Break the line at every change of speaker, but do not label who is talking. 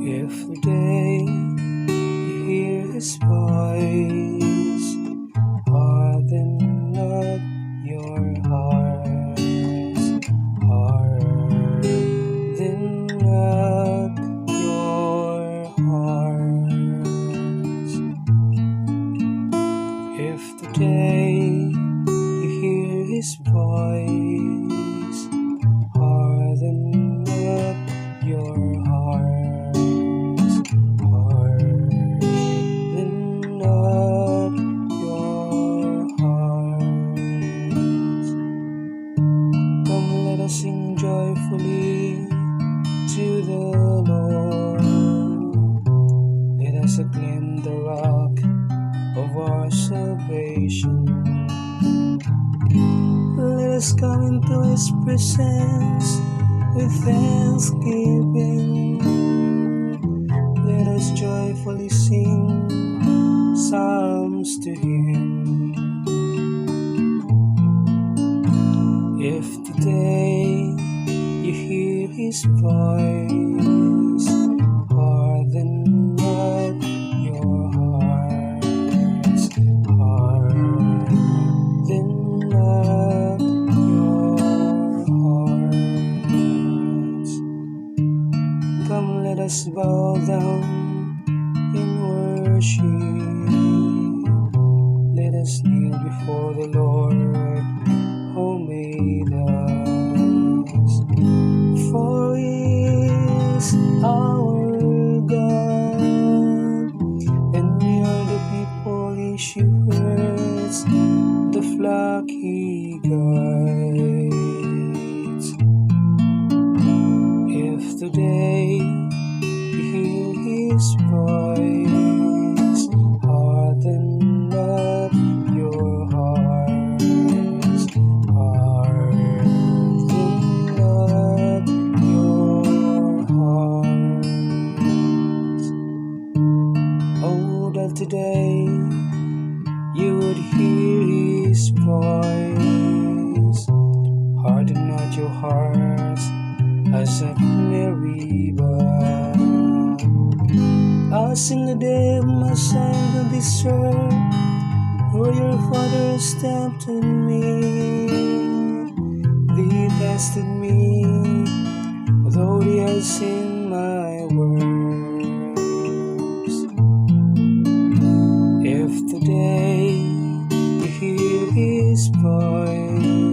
If today you hear His voice, harden not your hearts, harden not your hearts. If today you hear His voice, harden not your hearts, harden not your hearts. Come, let us sing joyfully to the Lord. Let us acclaim the rock of our salvation. Let us come into His presence with thanksgiving. Let us joyfully sing psalms to Him. If today you hear His voice, harden not your hearts, harden not your hearts. Come, let us bow down in worship. Let us kneel before the Lord who made us. For He is our God, and we are the people He shepherds, the flock He guides. If today you hear His voice, harden not your hearts, harden not your hearts. Oh, that today you would hear His voice, harden not your hearts as at Meribah. I'll sing the day of my son to this earth, where your fathers tempted me. They tested me, though they had seen my works. If today you hear His voice,